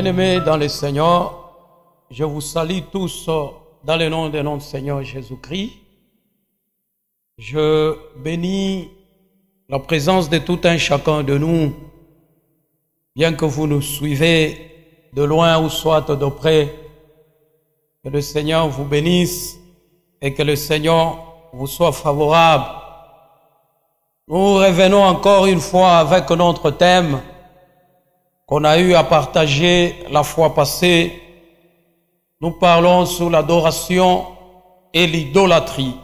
Bien-aimés dans le Seigneur, je vous salue tous dans le nom de notre Seigneur Jésus-Christ. Je bénis la présence de tout un chacun de nous, bien que vous nous suivez de loin ou soit de près. Que le Seigneur vous bénisse et que le Seigneur vous soit favorable. Nous revenons encore une fois avec notre thème qu'on a eu à partager la fois passée. Nous parlons sur l'adoration et l'idolâtrie.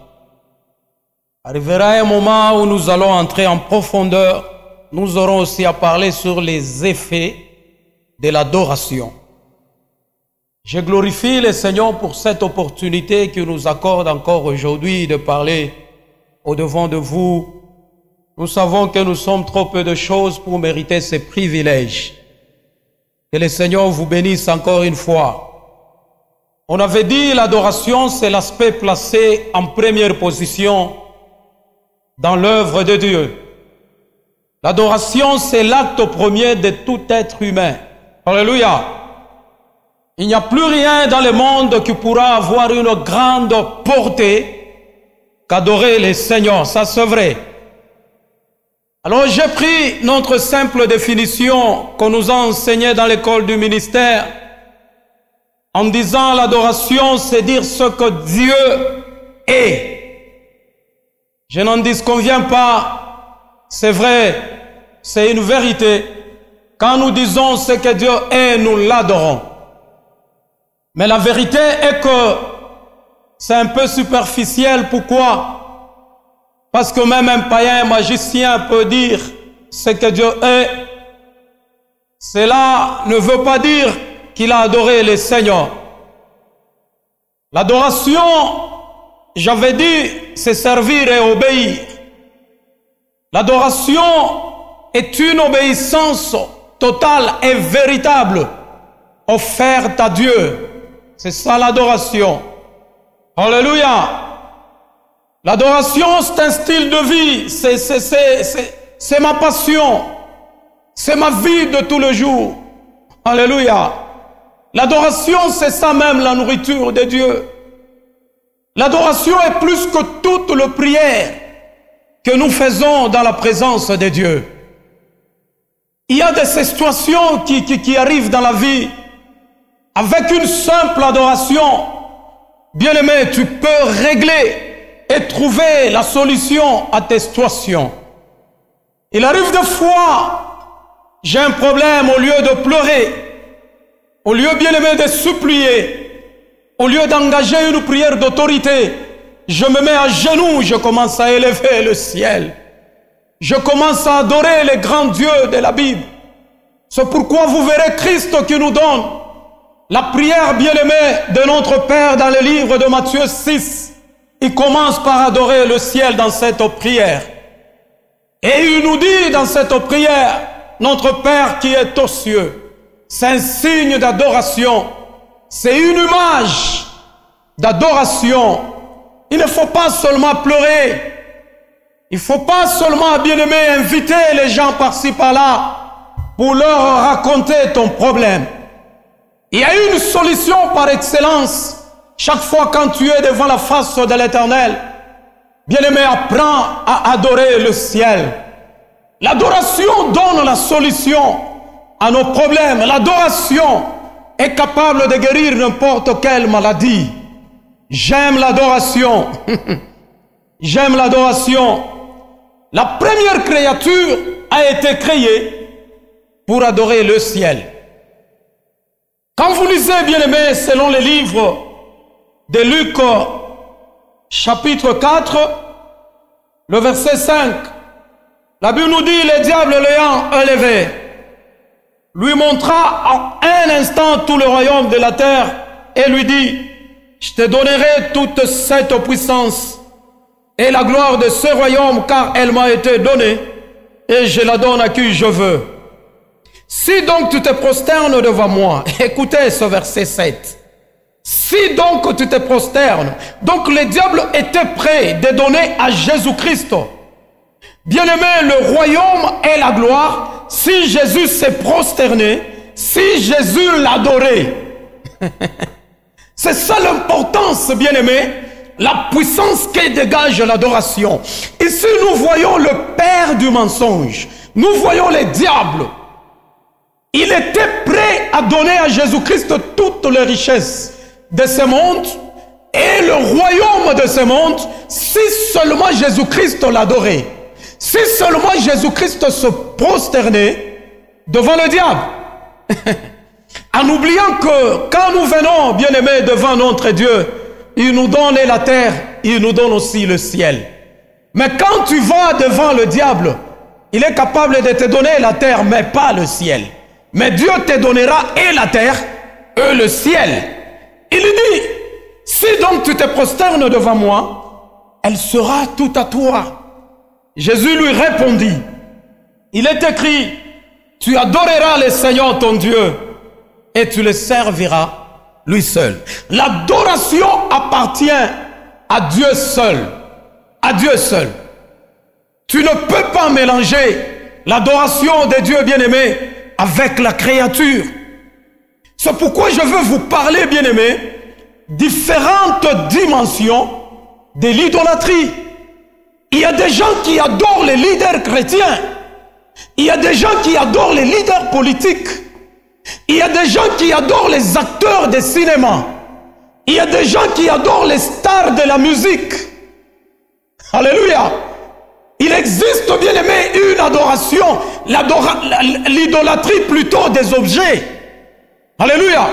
Arrivera un moment où nous allons entrer en profondeur. Nous aurons aussi à parler sur les effets de l'adoration. Je glorifie le Seigneur pour cette opportunité qu'il nous accorde encore aujourd'hui de parler au-devant de vous. Nous savons que nous sommes trop peu de choses pour mériter ces privilèges. Que le Seigneur vous bénisse encore une fois. On avait dit l'adoration, c'est l'aspect placé en première position dans l'œuvre de Dieu. L'adoration, c'est l'acte premier de tout être humain. Alléluia. Il n'y a plus rien dans le monde qui pourra avoir une grande portée qu'adorer le Seigneur. Ça, c'est vrai. Alors j'ai pris notre simple définition qu'on nous a enseignée dans l'école du ministère en disant l'adoration c'est dire ce que Dieu est. Je n'en disconviens pas, c'est vrai, c'est une vérité. Quand nous disons ce que Dieu est, nous l'adorons. Mais la vérité est que c'est un peu superficiel. Pourquoi ? Parce que même un païen, un magicien peut dire ce que Dieu est. Cela ne veut pas dire qu'il a adoré le Seigneur. L'adoration, j'avais dit, c'est servir et obéir. L'adoration est une obéissance totale et véritable offerte à Dieu. C'est ça l'adoration. Alléluia. L'adoration, c'est un style de vie, c'est ma passion, c'est ma vie de tous les jours. Alléluia. L'adoration, c'est ça même, la nourriture de Dieu. L'adoration est plus que toute la prière que nous faisons dans la présence de Dieu. Il y a des situations qui arrivent dans la vie avec une simple adoration. Bien-aimé, tu peux régler et trouver la solution à tes situations. Il arrive des fois, j'ai un problème, au lieu de pleurer, au lieu bien aimé de supplier, au lieu d'engager une prière d'autorité, je me mets à genoux, je commence à élever le ciel. Je commence à adorer les grands dieux de la Bible. C'est pourquoi vous verrez Christ qui nous donne la prière bien-aimée de notre Père dans le livre de Matthieu 6. Il commence par adorer le ciel dans cette prière. Et il nous dit dans cette prière, notre Père qui est aux cieux, c'est un signe d'adoration. C'est une image d'adoration. Il ne faut pas seulement pleurer. Il ne faut pas seulement, bien-aimé, inviter les gens par-ci par-là pour leur raconter ton problème. Il y a une solution par excellence. Chaque fois quand tu es devant la face de l'Éternel, bien-aimé, apprends à adorer le ciel. L'adoration donne la solution à nos problèmes. L'adoration est capable de guérir n'importe quelle maladie. J'aime l'adoration. J'aime l'adoration. La première créature a été créée pour adorer le ciel. Quand vous lisez, bien-aimé, selon les livres de Luc, chapitre 4, le verset 5, la Bible nous dit, le diable l'ayant élevé, lui montra en un instant tout le royaume de la terre et lui dit, je te donnerai toute cette puissance et la gloire de ce royaume, car elle m'a été donnée et je la donne à qui je veux. Si donc tu te prosternes devant moi, écoutez ce verset 7, si donc tu te prosternes, donc le diable était prêt de donner à Jésus-Christ, bien-aimé, le royaume et la gloire. Si Jésus s'est prosterné, si Jésus l'adorait. C'est ça l'importance, bien-aimé, la puissance que dégage l'adoration. Ici, nous voyons le père du mensonge. Nous voyons les diables. Il était prêt à donner à Jésus-Christ toutes les richesses de ce monde et le royaume de ce monde si seulement Jésus-Christ l'adorait. Si seulement Jésus-Christ se prosternait devant le diable. En oubliant que quand nous venons, bien-aimés, devant notre Dieu, il nous donne la terre, il nous donne aussi le ciel. Mais quand tu vas devant le diable, il est capable de te donner la terre, mais pas le ciel. Mais Dieu te donnera et la terre et le ciel. Il dit, si donc tu te prosternes devant moi, elle sera tout à toi. Jésus lui répondit, il est écrit, tu adoreras le Seigneur ton Dieu et tu le serviras lui seul. L'adoration appartient à Dieu seul. À Dieu seul. Tu ne peux pas mélanger l'adoration de Dieu bien-aimé avec la créature. C'est pourquoi je veux vous parler, bien-aimé, différentes dimensions de l'idolâtrie. Il y a des gens qui adorent les leaders chrétiens. Il y a des gens qui adorent les leaders politiques. Il y a des gens qui adorent les acteurs de cinéma. Il y a des gens qui adorent les stars de la musique. Alléluia. Il existe, bien aimé, une adoration, l'idolâtrie plutôt des objets. Alléluia.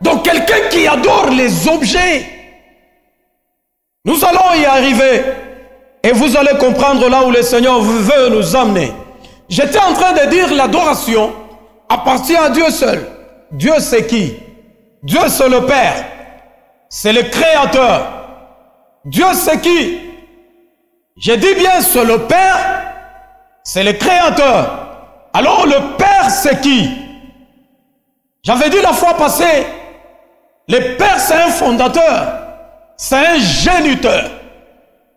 Donc quelqu'un qui adore les objets. Nous allons y arriver. Et vous allez comprendre là où le Seigneur veut nous amener. J'étais en train de dire l'adoration appartient à Dieu seul. Dieu c'est qui? Dieu c'est le Père. C'est le Créateur. Dieu c'est qui? J'ai dit bien c'est le Père, c'est le Créateur. Alors le Père c'est qui? J'avais dit la fois passée, le Père c'est un fondateur, c'est un géniteur,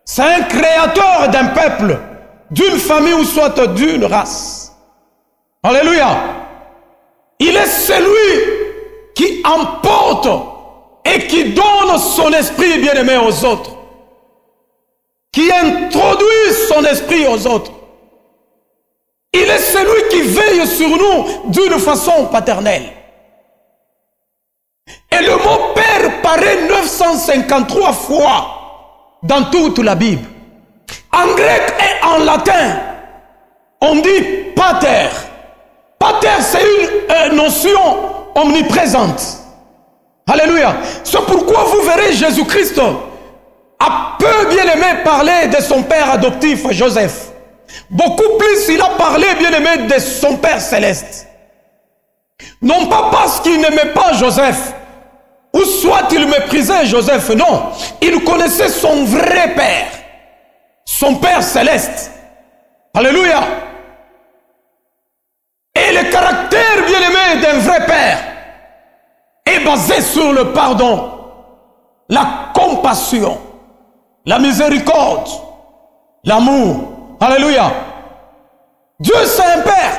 c'est un créateur d'un peuple, d'une famille ou soit d'une race. Alléluia. Il est celui qui emporte et qui donne son esprit bien-aimé aux autres. Qui introduit son esprit aux autres. Il est celui qui veille sur nous d'une façon paternelle. Et le mot Père paraît 953 fois dans toute la Bible. En grec et en latin, on dit Pater. Pater, c'est une notion omniprésente. Alléluia. C'est pourquoi vous verrez Jésus-Christ a peu bien aimé parler de son père adoptif Joseph. Beaucoup plus il a parlé bien aimé de son Père céleste. Non pas parce qu'il n'aimait pas Joseph, ou soit il méprisait Joseph, non. Il connaissait son vrai Père, son Père céleste. Alléluia. Et le caractère bien aimé d'un vrai Père est basé sur le pardon, la compassion, la miséricorde, l'amour. Alléluia. Dieu c'est un Père.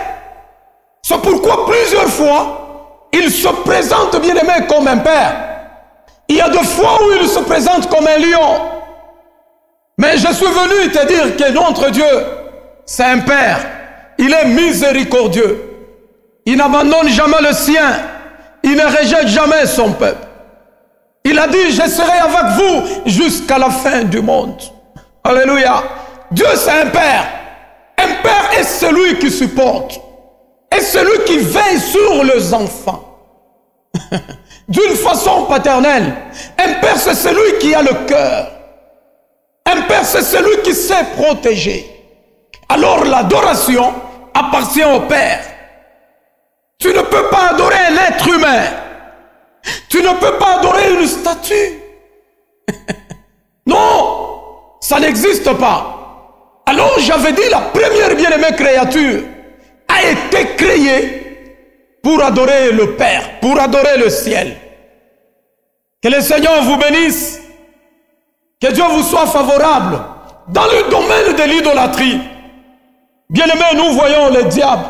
C'est pourquoi plusieurs fois, il se présente bien aimé comme un Père. Il y a des fois où il se présente comme un lion. Mais je suis venu te dire que notre Dieu, c'est un Père. Il est miséricordieux. Il n'abandonne jamais le sien. Il ne rejette jamais son peuple. Il a dit, je serai avec vous jusqu'à la fin du monde. Alléluia. Dieu c'est un Père. Un Père est celui qui supporte. Est celui qui veille sur les enfants. D'une façon paternelle. Un Père c'est celui qui a le cœur. Un Père c'est celui qui sait protéger. Alors l'adoration appartient au Père. Tu ne peux pas adorer un être humain. Tu ne peux pas adorer une statue. Non, ça n'existe pas. Alors j'avais dit la première bien-aimée créature a été créée pour adorer le Père, pour adorer le ciel. Que le Seigneur vous bénisse. Que Dieu vous soit favorable. Dans le domaine de l'idolâtrie, bien-aimés, nous voyons le diable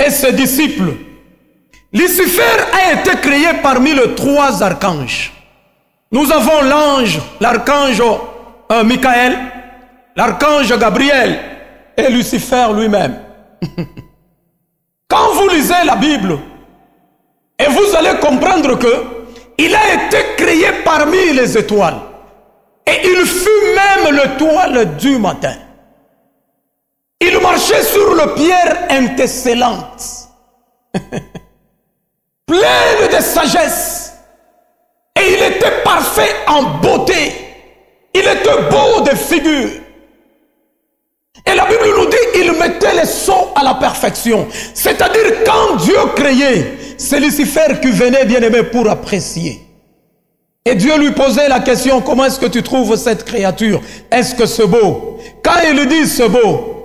et ses disciples Lucifer a été créé parmi les 3 archanges. Nous avons l'ange, l'archange Michael, l'archange Gabriel et Lucifer lui-même. Quand vous lisez la Bible, et vous allez comprendre que il a été créé parmi les étoiles. Et il fut même l'étoile du matin. Il marchait sur le pierre intessellante, pleine de sagesse. Et il était parfait en beauté. Il était beau de figure. Et la Bible nous dit qu'il mettait les sons à la perfection. C'est-à-dire quand Dieu créait, c'est Lucifer qui venait bien aimé pour apprécier. Et Dieu lui posait la question, comment est-ce que tu trouves cette créature? Est-ce que c'est beau? Quand il lui dit c'est beau,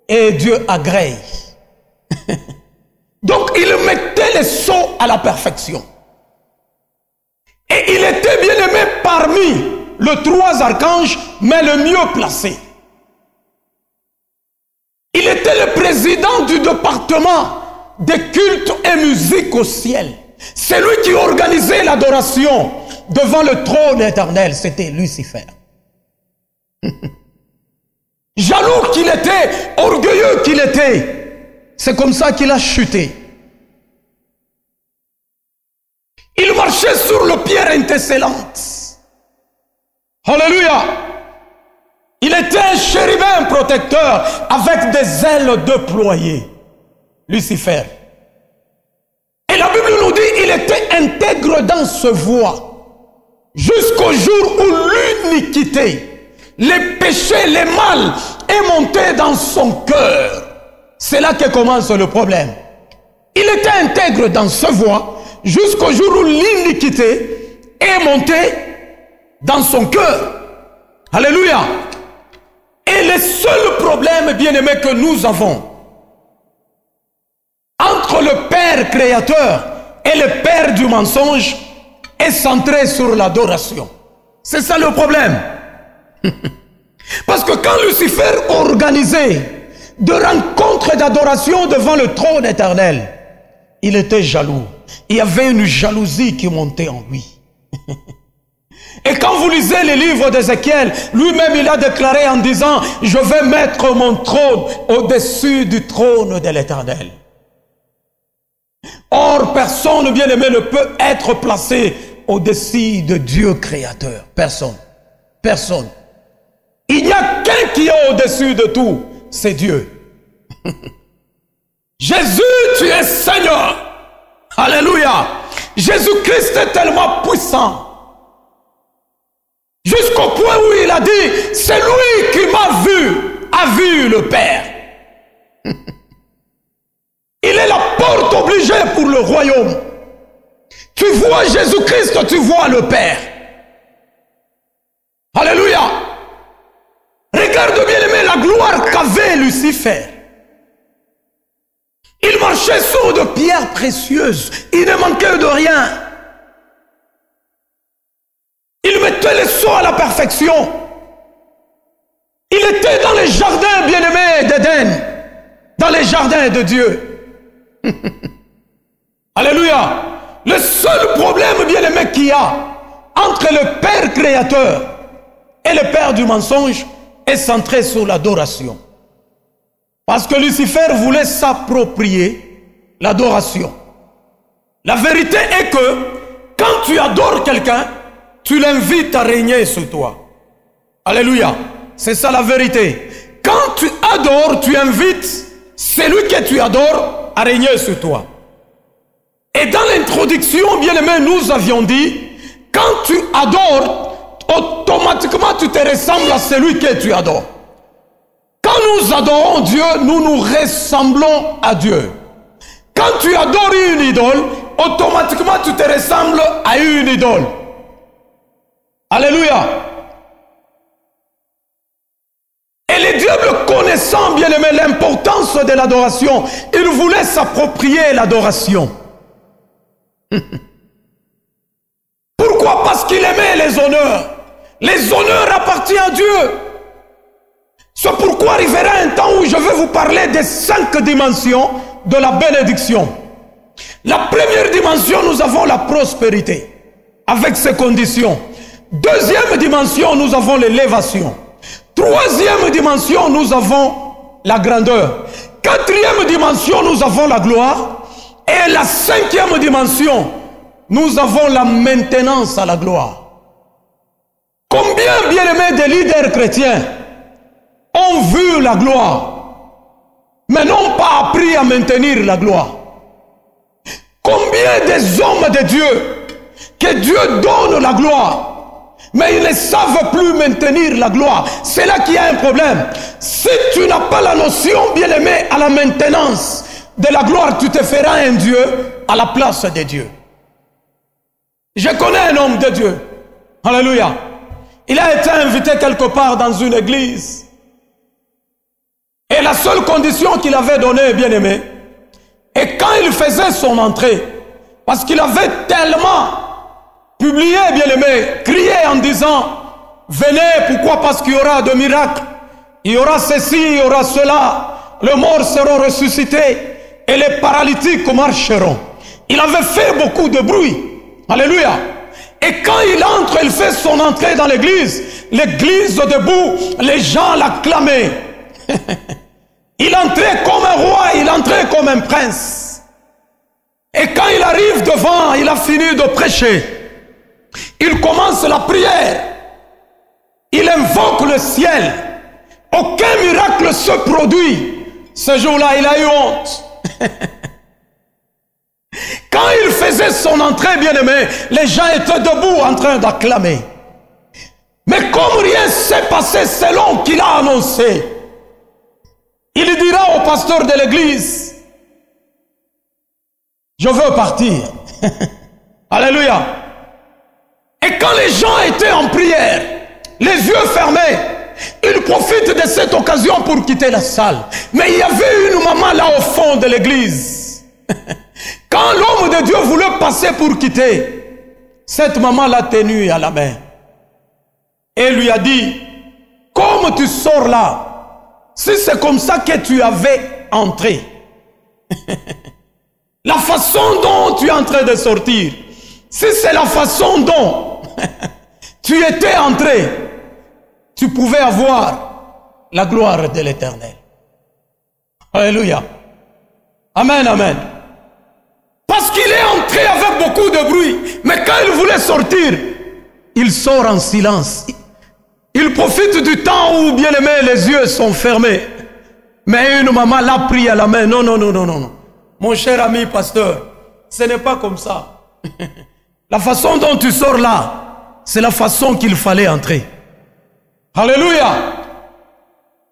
et Dieu agrée. Donc il mettait les sons à la perfection. Et il était bien aimé parmi les 3 archanges, mais le mieux placé. Il était le président du département des cultes et musique au ciel. C'est lui qui organisait l'adoration devant le trône éternel. C'était Lucifer. Jaloux qu'il était, orgueilleux qu'il était, c'est comme ça qu'il a chuté. Il marchait sur le pierre intessellante. Alléluia. Il était un chérubin protecteur avec des ailes déployées. Lucifer. Et la Bible nous dit qu'il était intègre dans ce voie. Jusqu'au jour où l'iniquité, les péchés, les mal est monté dans son cœur. C'est là que commence le problème. Il était intègre dans ce voie jusqu'au jour où l'iniquité est montée dans son cœur. Alléluia. Et le seul problème, bien-aimé, que nous avons entre le Père créateur et le Père du mensonge est centré sur l'adoration. C'est ça le problème. Parce que quand Lucifer organisait de rencontres d'adoration devant le trône éternel, il était jaloux. Il y avait une jalousie qui montait en lui. Et quand vous lisez les livres d'Ézéchiel, lui-même il a déclaré en disant, je vais mettre mon trône au-dessus du trône de l'Éternel. Or, personne, bien-aimé, ne peut être placé au-dessus de Dieu créateur. Personne. Personne. Il n'y a qu'un qui est au-dessus de tout, c'est Dieu. Jésus, tu es Seigneur. Alléluia. Jésus-Christ est tellement puissant. Jusqu'au point où il a dit, c'est lui qui m'a vu, a vu le Père. Il est la porte obligée pour le royaume. Tu vois Jésus-Christ, tu vois le Père. Alléluia. Regarde bien aimé la gloire qu'avait Lucifer. Il marchait sur de pierres précieuses. Il ne manquait de rien. Il mettait les sceaux à la perfection. Il était dans les jardins bien-aimés d'Éden. Dans les jardins de Dieu. Alléluia. Le seul problème bien-aimé qu'il y a entre le Père créateur et le Père du mensonge est centré sur l'adoration. Parce que Lucifer voulait s'approprier l'adoration. La vérité est que quand tu adores quelqu'un, tu l'invites à régner sur toi. Alléluia. C'est ça la vérité. Quand tu adores, tu invites celui que tu adores à régner sur toi. Et dans l'introduction, bien-aimé, nous avions dit, quand tu adores, automatiquement tu te ressembles à celui que tu adores. Quand nous adorons Dieu, nous nous ressemblons à Dieu. Quand tu adores une idole, automatiquement tu te ressembles à une idole. Alléluia. Et les diables connaissant bien aimé l'importance de l'adoration, ils voulaient s'approprier l'adoration. Pourquoi? Parce qu'il aimait les honneurs. Les honneurs appartiennent à Dieu. C'est pourquoi arrivera un temps où je vais vous parler des 5 dimensions de la bénédiction. La première dimension, nous avons la prospérité, avec ses conditions. Deuxième dimension, nous avons l'élévation. Troisième dimension, nous avons la grandeur. Quatrième dimension, nous avons la gloire. Et la cinquième dimension, nous avons la maintenance à la gloire. Combien, bien-aimés, des leaders chrétiens ont vu la gloire, mais n'ont pas appris à maintenir la gloire? Combien des hommes de Dieu, que Dieu donne la gloire, mais ils ne savent plus maintenir la gloire? C'est là qu'il y a un problème. Si tu n'as pas la notion, bien-aimé, à la maintenance de la gloire, tu te feras un Dieu à la place de Dieu. Je connais un homme de Dieu. Alléluia. Il a été invité quelque part dans une église. Et la seule condition qu'il avait donnée, bien-aimé, et quand il faisait son entrée, parce qu'il avait tellement publié, bien-aimé, crié en disant, venez, pourquoi? Parce qu'il y aura de miracles, il y aura ceci, il y aura cela, les morts seront ressuscités et les paralytiques marcheront. Il avait fait beaucoup de bruit. Alléluia. Et quand il entre, il fait son entrée dans l'église debout, les gens l'acclamaient. Il entrait comme un roi, il entrait comme un prince. Et quand il arrive devant, il a fini de prêcher. Il commence la prière. Il invoque le ciel. Aucun miracle se produit. Ce jour-là, il a eu honte. Quand il faisait son entrée, bien-aimé, les gens étaient debout en train d'acclamer. Mais comme rien s'est passé selon qu'il a annoncé, il dira au pasteur de l'église, je veux partir. Alléluia. Et quand les gens étaient en prière, les yeux fermés, il profite de cette occasion pour quitter la salle. Mais il y avait une maman là au fond de l'église. Quand l'homme de Dieu voulait passer pour quitter, cette maman l'a tenu à la main et lui a dit, comme tu sors là, si c'est comme ça que tu avais entré, la façon dont tu es en train de sortir, si c'est la façon dont tu étais entré, tu pouvais avoir la gloire de l'Éternel. Alléluia. Amen, amen. Parce qu'il est entré avec beaucoup de bruit. Mais quand il voulait sortir, il sort en silence. Il profite du temps où, bien aimé, les yeux sont fermés. Mais une maman l'a pris à la main. Non, non, non, non, non. Mon cher ami pasteur, ce n'est pas comme ça. La façon dont tu sors là, c'est la façon qu'il fallait entrer. Alléluia.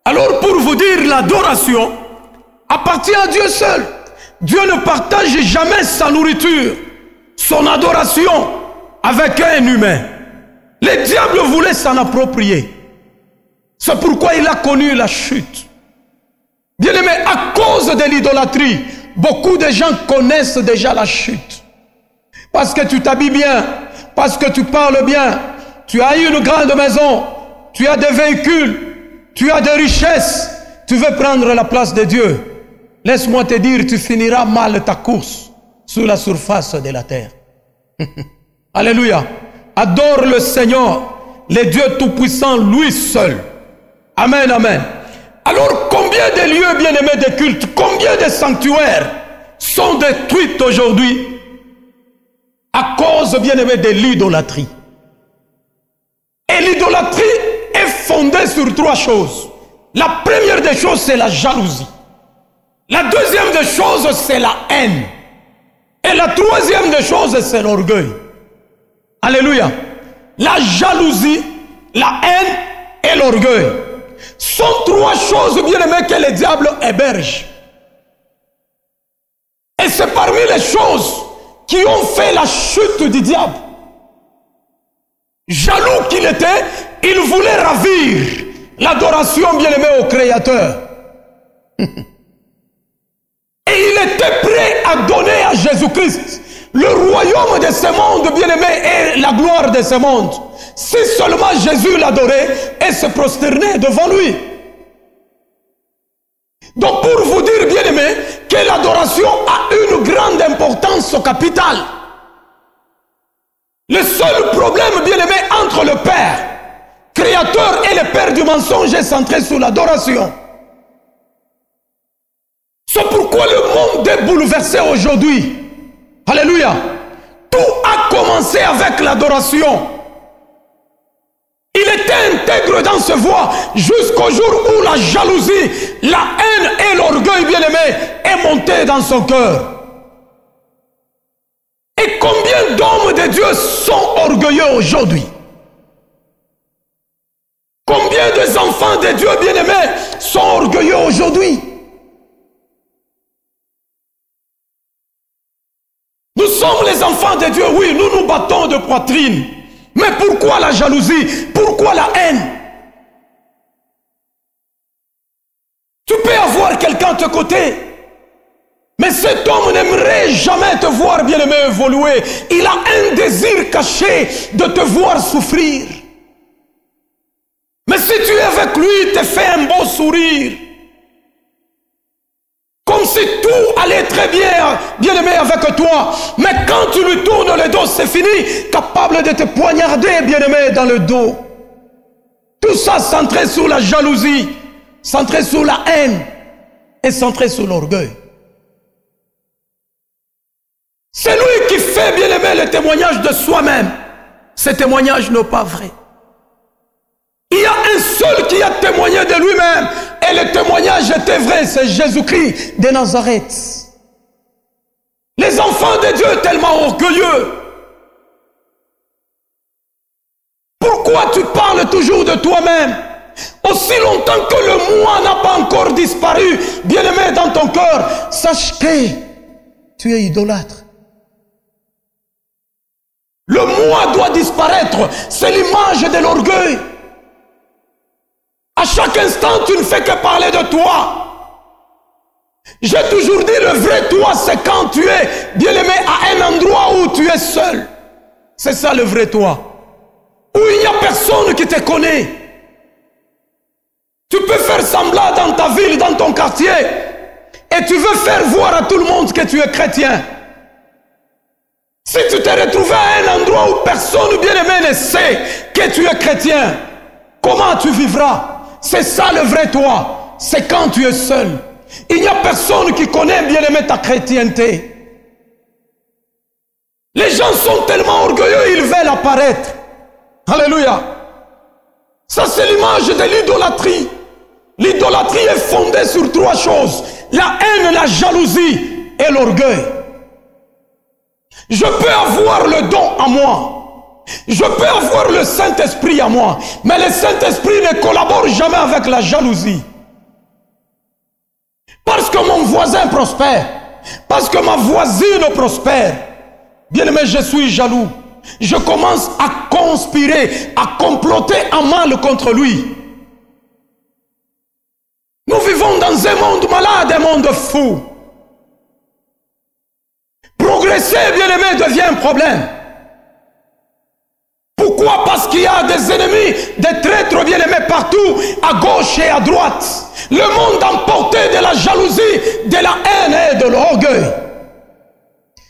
Alors pour vous dire, l'adoration appartient à Dieu seul. Dieu ne partage jamais sa nourriture, son adoration avec un humain. Le diable voulait s'en approprier. C'est pourquoi il a connu la chute. Bien aimé, à cause de l'idolâtrie, beaucoup de gens connaissent déjà la chute. Parce que tu t'habilles bien, parce que tu parles bien, tu as une grande maison, tu as des véhicules, tu as des richesses, tu veux prendre la place de Dieu. Laisse-moi te dire, tu finiras mal ta course sur la surface de la terre. Alléluia. Adore le Seigneur, le Dieu Tout-Puissant, lui seul. Amen, amen. Alors, combien de lieux bien-aimés de culte, combien de sanctuaires sont détruits aujourd'hui à cause, bien-aimés, de l'idolâtrie? Et l'idolâtrie est fondée sur trois choses. La première des choses, c'est la jalousie. La deuxième des choses, c'est la haine. Et la troisième des choses, c'est l'orgueil. Alléluia. La jalousie, la haine et l'orgueil sont trois choses bien-aimées que le diable héberge. Et c'est parmi les choses qui ont fait la chute du diable. Jaloux qu'il était, il voulait ravir l'adoration bien-aimée au Créateur. Et il était prêt à donner à Jésus-Christ le royaume de ce monde bien-aimé et la gloire de ce monde. Si seulement Jésus l'adorait et se prosternait devant lui. Donc pour vous dire bien-aimé, que l'adoration a une grande importance capitale. Le seul problème, bien-aimé, entre le Père, Créateur, et le Père du mensonge est centré sur l'adoration. C'est pourquoi le monde est bouleversé aujourd'hui. Alléluia. Tout a commencé avec l'adoration. Il était intègre dans ce voie jusqu'au jour où la jalousie, la haine et l'orgueil, bien-aimé, est monté dans son cœur. Et combien d'hommes de Dieu sont orgueilleux aujourd'hui? Combien des enfants de Dieu, bien-aimés, sont orgueilleux aujourd'hui? Nous sommes les enfants de Dieu, oui, nous nous battons de poitrine. Mais pourquoi la jalousie? Pourquoi la haine? Tu peux avoir quelqu'un à tes côtés, mais cet homme n'aimerait jamais te voir, bien-aimé, évoluer. Il a un désir caché de te voir souffrir. Mais si tu es avec lui, il te fait un beau sourire. Comme si tout allait très bien, bien-aimé, avec toi. Mais quand tu lui tournes le dos, c'est fini. Capable de te poignarder, bien-aimé, dans le dos. Tout ça centré sur la jalousie, centré sur la haine et centré sur l'orgueil. C'est lui qui fait, bien-aimé, le témoignage de soi-même. Ce témoignage n'est pas vrai. Il y a un seul qui a témoigné de lui-même. Et le témoignage était vrai, c'est Jésus-Christ de Nazareth. Les enfants de Dieu tellement orgueilleux. Pourquoi tu parles toujours de toi-même? Aussi longtemps que le moi n'a pas encore disparu, bien-aimé, dans ton cœur, sache que tu es idolâtre. Le moi doit disparaître, c'est l'image de l'orgueil. À chaque instant, tu ne fais que parler de toi. J'ai toujours dit, le vrai toi, c'est quand tu es, bien-aimé, à un endroit où tu es seul. C'est ça le vrai toi. Où il n'y a personne qui te connaît. Tu peux faire semblant dans ta ville, dans ton quartier, et tu veux faire voir à tout le monde que tu es chrétien. Si tu t'es retrouvé à un endroit où personne, bien-aimé, ne sait que tu es chrétien, comment tu vivras? C'est ça le vrai toi. C'est quand tu es seul. Il n'y a personne qui connaît, bien-aimé, ta chrétienté. Les gens sont tellement orgueilleux, ils veulent apparaître. Alléluia. Ça, c'est l'image de l'idolâtrie. L'idolâtrie est fondée sur trois choses: la haine, la jalousie et l'orgueil. Je peux avoir le don à moi. Je peux avoir le Saint-Esprit à moi, mais le Saint-Esprit ne collabore jamais avec la jalousie. Parce que mon voisin prospère, parce que ma voisine prospère, bien aimé, je suis jaloux. Je commence à conspirer, à comploter en mal contre lui. Nous vivons dans un monde malade, un monde fou. Progresser, bien aimé, devient un problème. Pourquoi? Parce qu'il y a des ennemis, des traîtres bien-aimés partout, à gauche et à droite. Le monde emporté de la jalousie, de la haine et de l'orgueil.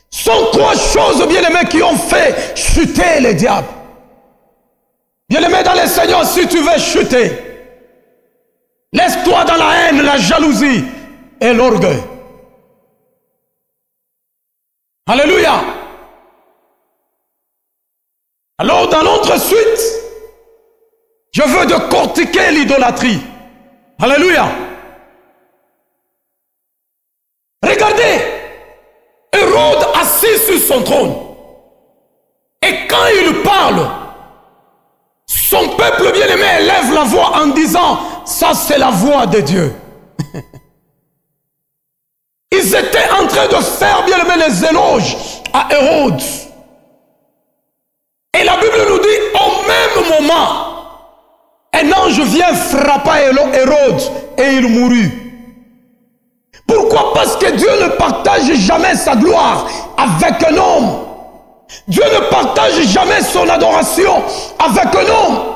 Sont trois choses, bien-aimés, qui ont fait chuter les diables. Bien-aimés dans le Seigneur, si tu veux chuter, laisse-toi dans la haine, la jalousie et l'orgueil. Alléluia. Alors, dans notre suite, je veux décortiquer l'idolâtrie. Alléluia. Regardez, Hérode assis sur son trône. Et quand il parle, son peuple bien-aimé élève la voix en disant, ça c'est la voix de Dieu. Ils étaient en train de faire bien-aimé les éloges à Hérode. Et la Bible nous dit, au même moment, un ange vient frapper Hérode et il mourut. Pourquoi? Parce que Dieu ne partage jamais sa gloire avec un homme. Dieu ne partage jamais son adoration avec un homme.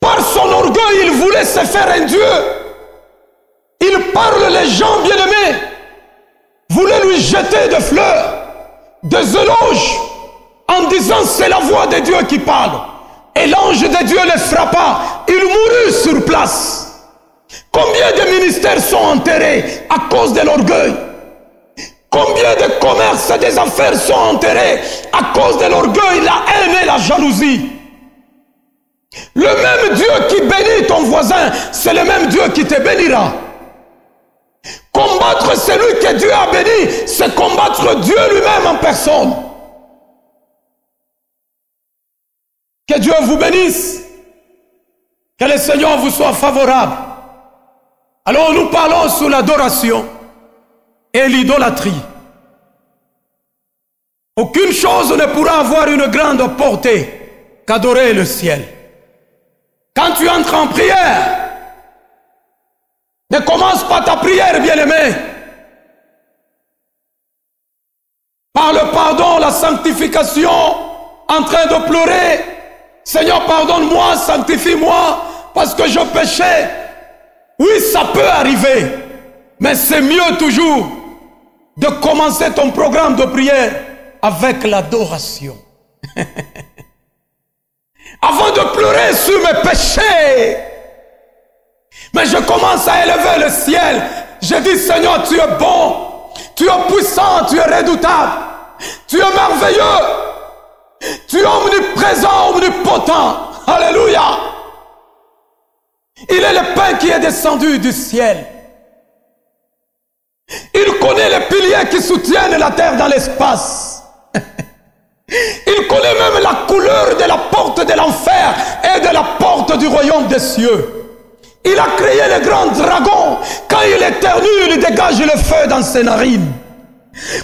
Par son orgueil, il voulait se faire un Dieu. Il parle les gens bien-aimés lui jeter des fleurs, des éloges, en disant c'est la voix de Dieu qui parle. Et l'ange de Dieu les frappa, il mourut sur place. Combien de ministères sont enterrés à cause de l'orgueil? Combien de commerces et des affaires sont enterrés à cause de l'orgueil, la haine et la jalousie? Le même Dieu qui bénit ton voisin, c'est le même Dieu qui te bénira. Combattre celui que Dieu a béni, c'est combattre Dieu lui-même en personne. Que Dieu vous bénisse. Que le Seigneur vous soit favorable. Alors nous parlons sur l'adoration et l'idolâtrie. Aucune chose ne pourra avoir une grande portée qu'adorer le ciel. Quand tu entres en prière, ne commence pas ta prière, bien-aimé, par le pardon, la sanctification, en train de pleurer. Seigneur, pardonne-moi, sanctifie-moi, parce que je péchais. Oui, ça peut arriver, mais c'est mieux toujours de commencer ton programme de prière avec l'adoration. Avant de pleurer sur mes péchés, mais je commence à élever le ciel. Je dis, Seigneur, tu es bon, tu es puissant, tu es redoutable, tu es merveilleux, tu es omniprésent, omnipotent. Alléluia. Il est le pain qui est descendu du ciel. Il connaît les piliers qui soutiennent la terre dans l'espace. Il connaît même la couleur de la porte de l'enfer et de la porte du royaume des cieux. Il a créé le grand dragon. Quand il éternue, il dégage le feu dans ses narines.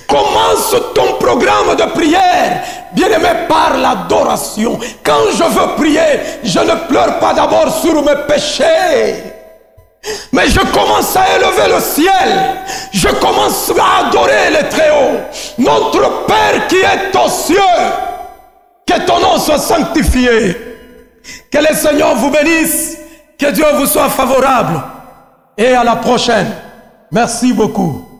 Commence ton programme de prière, bien-aimé, par l'adoration. Quand je veux prier, je ne pleure pas d'abord sur mes péchés, mais je commence à élever le ciel. Je commence à adorer le Très-Haut. Notre Père qui est aux cieux, que ton nom soit sanctifié. Que le Seigneur vous bénisse. Que Dieu vous soit favorable. Et à la prochaine. Merci beaucoup.